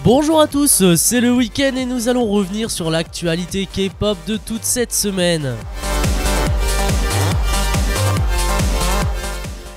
Bonjour à tous, c'est le week-end et nous allons revenir sur l'actualité K-pop de toute cette semaine.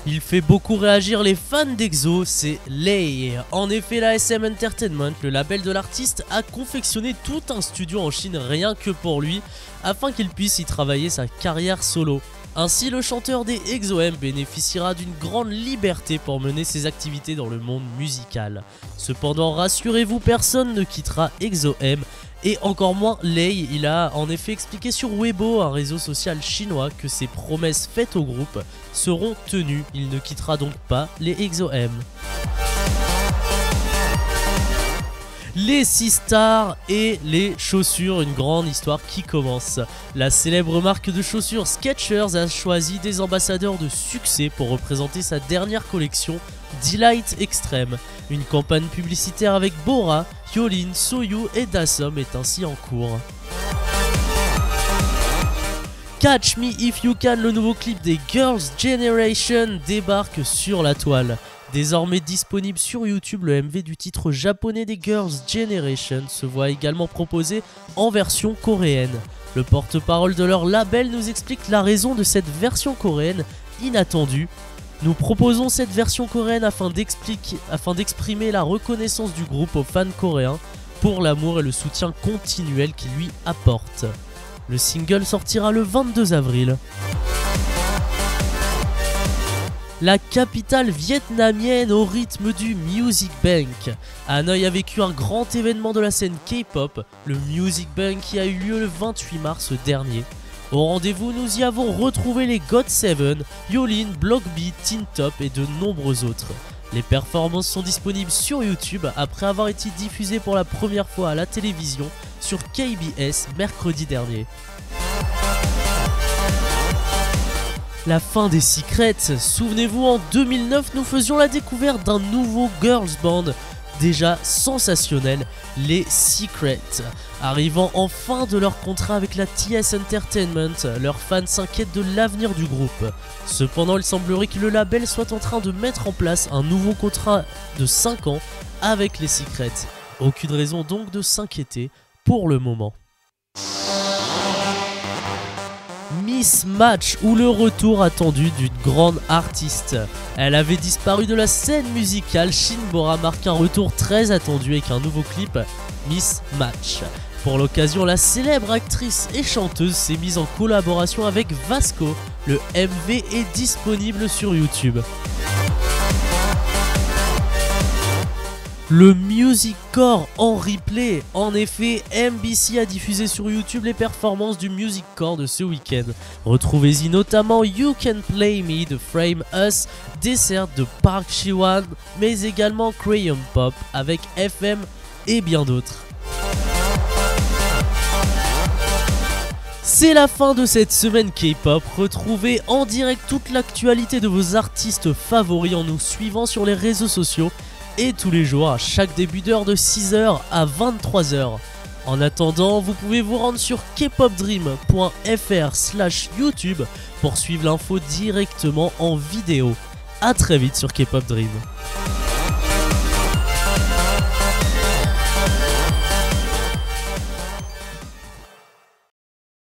Il fait beaucoup réagir les fans d'EXO, c'est Lay. En effet, la SM Entertainment, le label de l'artiste, a confectionné tout un studio en Chine rien que pour lui, afin qu'il puisse y travailler sa carrière solo. Ainsi, le chanteur des EXO-M bénéficiera d'une grande liberté pour mener ses activités dans le monde musical. Cependant, rassurez-vous, personne ne quittera EXO-M, et encore moins Lay. Il a en effet expliqué sur Weibo, un réseau social chinois, que ses promesses faites au groupe seront tenues. Il ne quittera donc pas les EXO-M. Les 6 stars et les chaussures, une grande histoire qui commence. La célèbre marque de chaussures Skechers a choisi des ambassadeurs de succès pour représenter sa dernière collection Delight Extreme. Une campagne publicitaire avec Bora, Hyolyn, Soyou et Dasom est ainsi en cours. Catch Me If You Can, le nouveau clip des Girls' Generation, débarque sur la toile. Désormais disponible sur YouTube, le MV du titre japonais des Girls' Generation se voit également proposé en version coréenne. Le porte-parole de leur label nous explique la raison de cette version coréenne inattendue. Nous proposons cette version coréenne afin d'exprimer la reconnaissance du groupe aux fans coréens pour l'amour et le soutien continuel qu'ils lui apportent. Le single sortira le 22 avril. La capitale vietnamienne au rythme du Music Bank. Hanoï a vécu un grand événement de la scène K-pop, le Music Bank, qui a eu lieu le 28 mars dernier. Au rendez-vous, nous y avons retrouvé les GOT7, Hyolyn, Block B, Teen Top et de nombreux autres. Les performances sont disponibles sur YouTube après avoir été diffusées pour la première fois à la télévision sur KBS mercredi dernier. La fin des Secrets. Souvenez-vous, en 2009, nous faisions la découverte d'un nouveau girls band déjà sensationnel, les Secrets. Arrivant en fin de leur contrat avec la TS Entertainment, leurs fans s'inquiètent de l'avenir du groupe. Cependant, il semblerait que le label soit en train de mettre en place un nouveau contrat de 5 ans avec les Secrets. Aucune raison donc de s'inquiéter pour le moment. Mismatch, ou le retour attendu d'une grande artiste. Elle avait disparu de la scène musicale. Shinbora marque un retour très attendu avec un nouveau clip, Mismatch. Pour l'occasion, la célèbre actrice et chanteuse s'est mise en collaboration avec Vasco. Le MV est disponible sur YouTube. Le Music Core en replay. En effet, MBC a diffusé sur YouTube les performances du Music Core de ce week-end. Retrouvez-y notamment You Can Play Me de Frame Us, Dessert de Park Ji-won, mais également Crayon Pop avec FM et bien d'autres. C'est la fin de cette semaine K-pop. Retrouvez en direct toute l'actualité de vos artistes favoris en nous suivant sur les réseaux sociaux et tous les jours à chaque début d'heure de 6h à 23h. En attendant, vous pouvez vous rendre sur kpopdream.fr/YouTube pour suivre l'info directement en vidéo. A très vite sur K-pop Dream.